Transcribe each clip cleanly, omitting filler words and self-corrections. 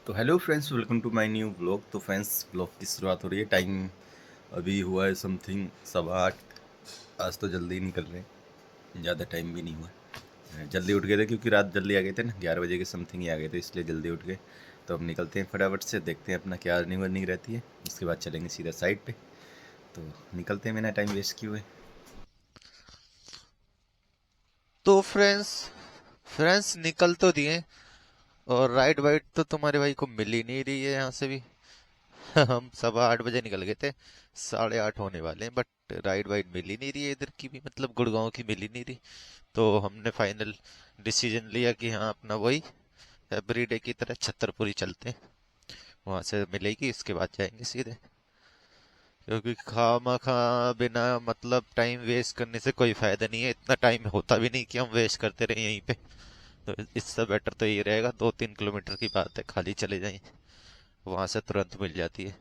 तो hello friends, welcome to my new vlog. तो friends, vlog की शुरुआत हो रही है। टाइम अभी हुआ है समथिंग 7:08। आज तो जल्दी ही निकल रहे हैं, ज़्यादा टाइम भी नहीं हुआ जल्दी उठ गए थे क्योंकि रात जल्दी आ गए थे ना, 11 बजे के समथिंग ही आ गए थे, इसलिए जल्दी उठ गए। तो अब निकलते हैं फटाफट से, देखते हैं अपना क्या अर्निंग वर्निंग रहती है, उसके बाद चलेंगे सीधा साइड पे। तो निकलते हैं, मैंने टाइम वेस्ट किए हुए। तो फ्रेंड्स निकल तो दिए। और राइड वाइड तो तुम्हारे भाई को मिल ही नहीं रही है यहाँ से भी। हम 8:15 बजे निकल गए थे, 8:30 होने वाले हैं, बट राइड वाइड मिल ही नहीं रही है इधर की भी, मतलब गुड़गांव की मिल ही नहीं रही। तो हमने फाइनल डिसीजन लिया कि हाँ अपना वही एवरीडे की तरह छतरपुरी चलते हैं। वहां से मिलेगी, इसके बाद जाएंगे सीधे। क्योंकि खामा खा बिना मतलब टाइम वेस्ट करने से कोई फायदा नहीं है। इतना टाइम होता भी नहीं कि हम वेस्ट करते रहे यहीं पे। तो इससे बेटर तो ये रहेगा, 2-3 किलोमीटर की बात है, खाली चले जाएं। वहां से तुरंत मिल जाती है,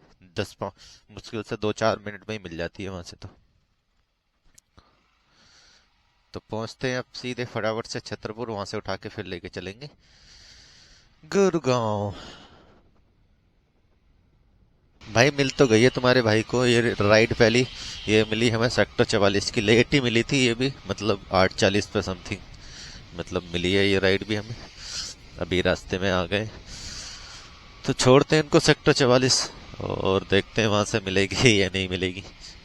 मुश्किल से 2-4 मिनट में ही मिल जाती है वहां से। तो पहुंचते हैं अब सीधे फटाफट से छतरपुर, वहां से उठा के फिर लेके चलेंगे गुड़गांव। भाई मिल तो गई है तुम्हारे भाई को ये राइड पहली। ये मिली हमें सेक्टर 44 की, लेट ही मिली थी ये भी, मतलब 8:40 पे समथिंग मतलब मिली है ये राइड भी हमें। अभी रास्ते में आ गए, तो छोड़ते हैं इनको सेक्टर 44 और देखते हैं वहां से मिलेगी या नहीं मिलेगी।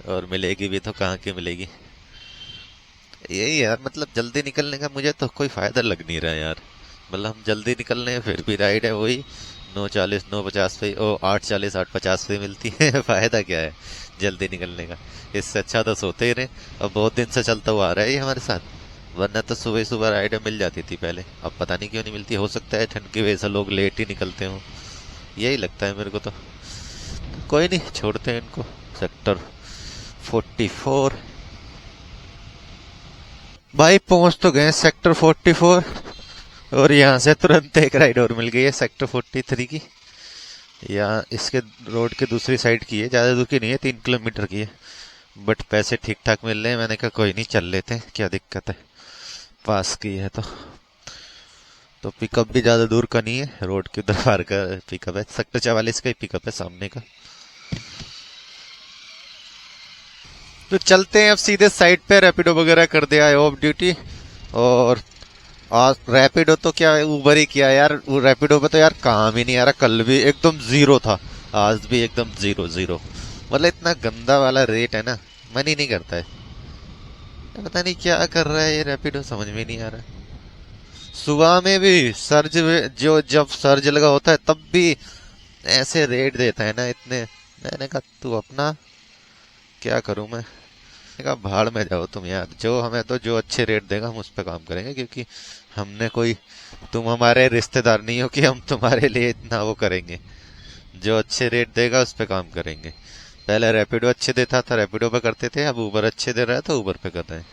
और मिलेगी भी तो कहाँ की मिलेगी। यही यार, मतलब जल्दी निकलने का मुझे तो कोई फायदा लग नहीं रहा यार। मतलब हम जल्दी निकल रहे हैं फिर भी राइड है वही 9:40 9:50 पे, ओ 8:40 8:50 पे मिलती है। फायदा क्या है जल्दी निकलने का। इससे अच्छा तो सोते ही रहे। अब बहुत दिन से चलता हुआ आ रहा है ये हमारे साथ। वरना तो सुबह सुबह राइड मिल जाती थी पहले, अब पता नहीं क्यों नहीं मिलती। हो सकता है ठंड की वजह से लोग लेट ही निकलते हो, यही लगता है मेरे को तो। कोई नहीं, छोड़ते हैं इनको। सेक्टर 44। भाई पहुंच तो गए सेक्टर 44। और यहाँ से तुरंत एक राइड और मिल गई है सेक्टर 43 की। यहाँ इसके रोड के दूसरी साइड की है, ज़्यादा दूर की नहीं है, 3 किलोमीटर की है। बट पैसे ठीक ठाक मिल रहे हैं, मैंने कहा कोई नहीं चल लेते हैं, क्या दिक्कत है, पास की है तो। पिकअप भी ज़्यादा दूर का नहीं है, रोड के उधर पार का पिकअप है, सेक्टर 44 का ही पिकअप है सामने का। तो चलते हैं अब सीधे साइड पे, रैपिडो वगैरह कर दिया है ऑफ ड्यूटी। और आज रैपिडो तो क्या उबर ही किया यार, वो रैपिडो पे तो यार काम ही नहीं आ रहा। कल भी एकदम जीरो था, आज भी एकदम जीरो जीरो। मतलब इतना गंदा वाला रेट है ना, मन ही नहीं करता है। पता नहीं क्या कर रहा है ये रैपिडो, समझ में नहीं आ रहा। सुबह में भी सर्ज, जो जब सर्ज लगा होता है तब भी ऐसे रेट देता है ना इतने। मैंने कहा तू अपना, क्या करूं मैं। मैंने कहा भाड़ में जाओ तुम यार, जो हमें तो जो अच्छे रेट देगा हम उस पर काम करेंगे। क्योंकि हमने कोई, तुम हमारे रिश्तेदार नहीं हो कि हम तुम्हारे लिए इतना वो करेंगे। जो अच्छे रेट देगा उस पर काम करेंगे। पहले रैपिडो अच्छे देता था, रैपिडो पे करते थे, अब उबर अच्छे दे रहा है तो उबर पे कर रहे हैं।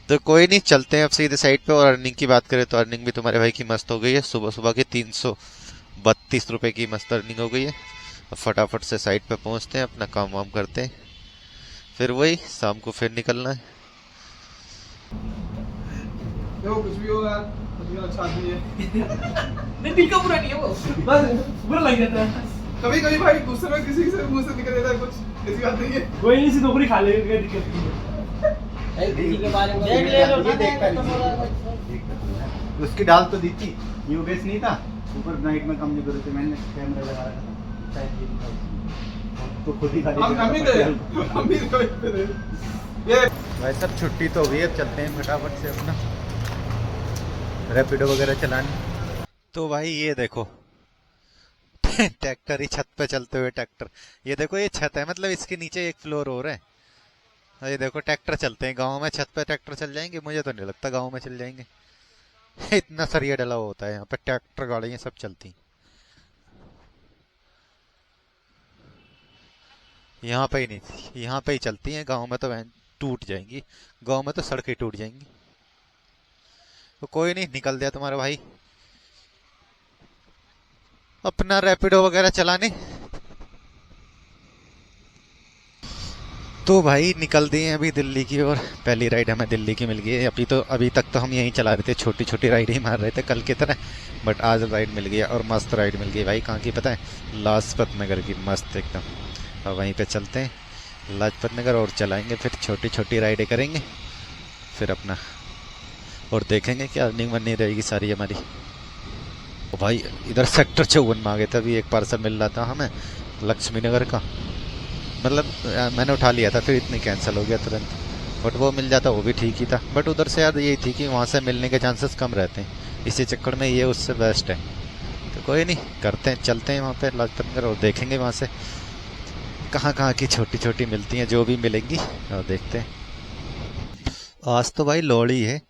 तो कोई नहीं, चलते हैं अब सीधे साइड पे। और अर्निंग की बात करें तो अर्निंग भी तुम्हारे भाई की मस्त हो गई है। सुबह सुबह की 332 रुपए की मस्त अर्निंग हो गई है। अब फटाफट से साइड पे पहुंचते हैं, अपना काम वाम करते हैं, फिर वही शाम को फिर निकलना है। देखो कुछ भी हो यार, कुछ भी अच्छा आदमी है। नहीं दिल का बुरा नहीं है वो, बस बुरा लग जाता है कभी कभी भाई, गुस्से में किसी से मुंह से निकल जाता है कुछ, ऐसी बात नहीं है। कोई नहीं, सी नौकरी खा लेगा, कोई दिक्कत नहीं है। किसी के बारे में देख ले लो, ये देख कर उसकी डाल तो दी थी, योगेश नहीं था ऊपर नाइट में, कम नहीं करो थे, मैंने कैमरा लगा रखा था शायद ये नहीं था उसमें। तो खुद ही खाली हम भी थे, हम भी थे ये। भाई सब छुट्टी तो हो गई, अब चलते हैं फटाफट से अपना रैपिडो वगैरह चलाने। तो भाई ये देखो, ट्रैक्टर ही छत पे चलते हुए ट्रैक्टर। ये देखो ये छत है, मतलब इसके नीचे एक फ्लोर और है। और ये देखो ट्रैक्टर चलते हैं गांव में, छत पे ट्रैक्टर चल जाएंगे? मुझे तो नहीं लगता गांव में चल जाएंगे। इतना सरिया डला हुआ होता है यहाँ पे, ट्रैक्टर गाड़ियां सब चलती। यहाँ पे ही नहीं, यहाँ पे ही चलती हैं, गांव में तो वैन टूट जाएंगी। गांव में तो सड़कें टूट जाएंगी। तो कोई नहीं, निकल दिया तुम्हारा भाई अपना रैपिडो वगैरह चलाने। तो भाई निकल दिए हैं अभी दिल्ली की ओर। पहली राइड हमें दिल्ली की मिल गई है। अभी तक तो हम यहीं चला रहे थे, छोटी छोटी राइड ही मार रहे थे कल की तरह, बट आज राइड मिल गई और मस्त राइड मिल गई भाई। कहाँ की पता है? लाजपत नगर की, मस्त एकदम। और वहीं पे चलते हैं लाजपत नगर और चलाएंगे, फिर छोटी छोटी राइडें करेंगे फिर अपना, और देखेंगे कि अर्निंग बनी रहेगी सारी हमारी। ओ भाई इधर सेक्टर 54 में आ गए थे। अभी एक पार्सल मिल रहा था हमें लक्ष्मी नगर का, मतलब मैंने उठा लिया था, फिर इतनी कैंसिल हो गया तुरंत। बट वो मिल जाता वो भी ठीक ही था, बट उधर से यार यही थी कि वहाँ से मिलने के चांसेस कम रहते हैं, इसी चक्कर में ये उससे बेस्ट है। तो कोई नहीं, करते हैं, चलते हैं वहाँ पे लाजपत नगर और देखेंगे वहाँ से कहाँ कहाँ की छोटी छोटी मिलती हैं, जो भी मिलेंगी और देखते हैं। आज तो भाई लोहड़ी है,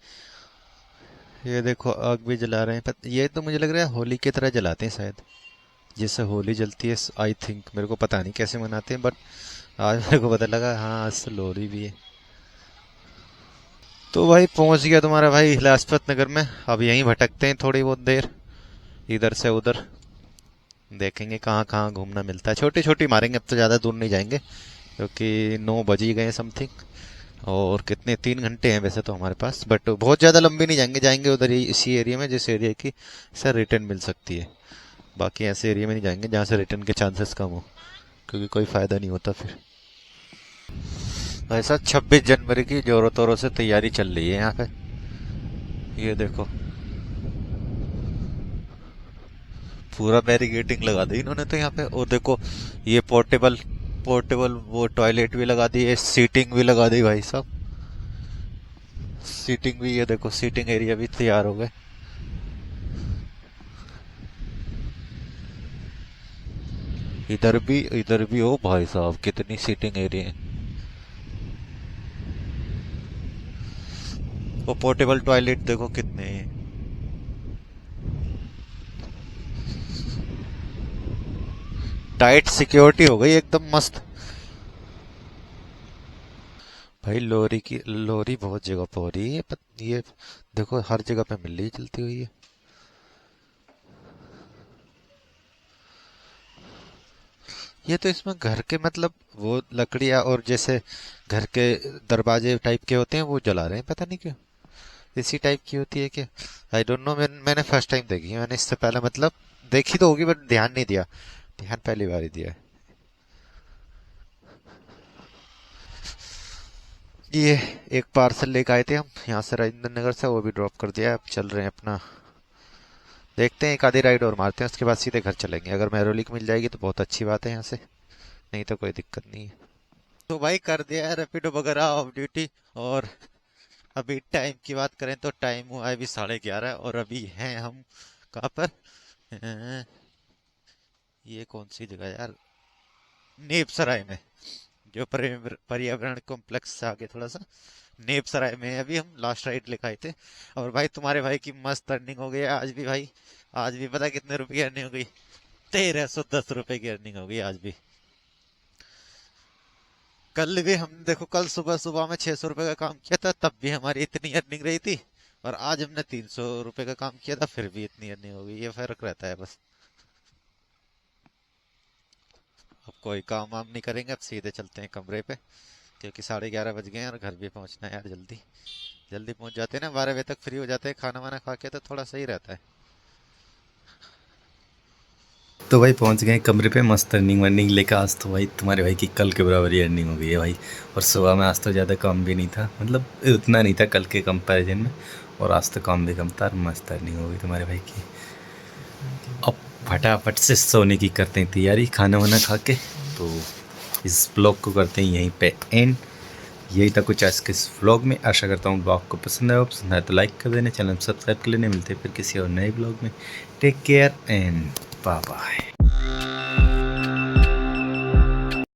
ये देखो आग भी जला रहे हैं। ये तो मुझे लग रहा है होली की तरह जलाते हैं शायद, जैसे होली जलती है आई थिंक। मेरे को पता नहीं कैसे मनाते हैं, बट आज मेरे को पता लगा हाँ आज तो लोहड़ी भी है। तो भाई पहुंच गया तुम्हारा भाई लाजपत नगर में। अब यहीं भटकते हैं थोड़ी बहुत देर, इधर से उधर, देखेंगे कहाँ कहाँ घूमना मिलता है। छोटी छोटी मारेंगे, अब तो ज़्यादा दूर नहीं जाएंगे क्योंकि 9 बज ही गए समथिंग, और कितने 3 घंटे हैं वैसे तो हमारे पास, बट बहुत ज़्यादा लंबी नहीं जाएंगे। जाएंगे उधर ही इसी एरिया में जिस एरिया की सर रिटर्न मिल सकती है, बाकी ऐसे एरिया में नहीं जाएंगे जहाँ से रिटर्न के चांसेस कम हो, क्योंकि कोई फ़ायदा नहीं होता फिर। ऐसा 26 जनवरी की जोरों तोरों से तैयारी चल रही है यहाँ पे, ये देखो पूरा बैरिकेडिंग लगा दी इन्होंने तो यहाँ पे। और देखो ये पोर्टेबल वो टॉयलेट भी लगा दी है, सीटिंग भी लगा दी भाई साहब, सीटिंग भी, ये देखो सीटिंग एरिया भी तैयार हो गए। इधर भी हो भाई साहब, कितनी सीटिंग एरिया है। वो पोर्टेबल टॉयलेट देखो कितने हैं। टाइट सिक्योरिटी हो गई एकदम मस्त। भाई लोरी बहुत जगह पे हो रही है, ये देखो हर जगह पे मिल रही चलती हुई है। ये तो इसमें घर के मतलब वो लकड़ियाँ और जैसे घर के दरवाजे टाइप के होते हैं वो जला रहे हैं, पता नहीं क्यों। इसी टाइप की होती है क्या? I don't know. मैंने फर्स्ट टाइम देखी है, मैंने इससे पहले मतलब देखी तो होगी बट ध्यान नहीं दिया, ध्यान पहली बार ही दिया है। ये एक पार्सल लेकर आए थे हम यहाँ से राजेंद्र नगर से, वो भी ड्रॉप कर दिया। अब चल रहे हैं अपना, देखते हैं एक आधी राइड और मारते हैं, उसके बाद सीधे घर चलेंगे। अगर मेहरौली की मिल जाएगी तो बहुत अच्छी बात है यहाँ से, नहीं तो कोई दिक्कत नहीं है। तो भाई कर दिया है रैपिडो वगैरह ऑफ ड्यूटी, और अभी टाइम की बात करें तो टाइम हुआ है अभी 11:30, और अभी हैं हम कहाँ पर, ये कौन सी जगह यार, नेपसराय में, जो पर्यावरण कॉम्प्लेक्स से आगे थोड़ा सा नेपसराय में अभी हम लास्ट राइड लेकर आए थे। और भाई तुम्हारे भाई की मस्त अर्निंग हो गई आज भी भाई, आज भी पता कितने रुपए की अर्निंग हो गई? 1310 रुपए की अर्निंग हो गई आज भी। कल भी हम देखो, कल सुबह सुबह में 600 रुपए का काम किया था, तब भी हमारी इतनी अर्निंग रही थी, और आज हमने 300 रुपए का काम किया था, फिर भी इतनी अर्निंग हो गई। ये फर्क रहता है बस। अब कोई काम वाम नहीं करेंगे, अब सीधे चलते हैं कमरे पे, क्योंकि 11:30 बज गए हैं और घर भी पहुंचना है यार। जल्दी जल्दी पहुंच जाते हैं ना, 12 बजे तक फ्री हो जाते हैं, खाना वाना खा के, तो थोड़ा सही रहता है। तो भाई पहुंच गए कमरे पे, मस्त अर्निंग वर्निंग लेकर। आज तो भाई तुम्हारे भाई की कल के बराबर ही अर्निंग हो गई है भाई। और सुबह में आज तो ज़्यादा काम भी नहीं था, मतलब उतना नहीं था कल के कंपैरिजन में, और आज तो काम भी कम था, और मस्त अर्निंग हो गई तुम्हारे भाई की। अब फटाफट से सोने की करते हैं तैयारी, खाना वाना खा के। तो इस ब्लॉग को करते हैं यहीं पे एंड। यही था कुछ आज के इस व्लॉग में। आशा करता हूँ ब्लॉग को पसंद आया, पसंद आया तो लाइक कर देना, चैनल सब्सक्राइब कर लेने। मिलते हैं फिर किसी और नए ब्लॉग में। Take care and bye bye.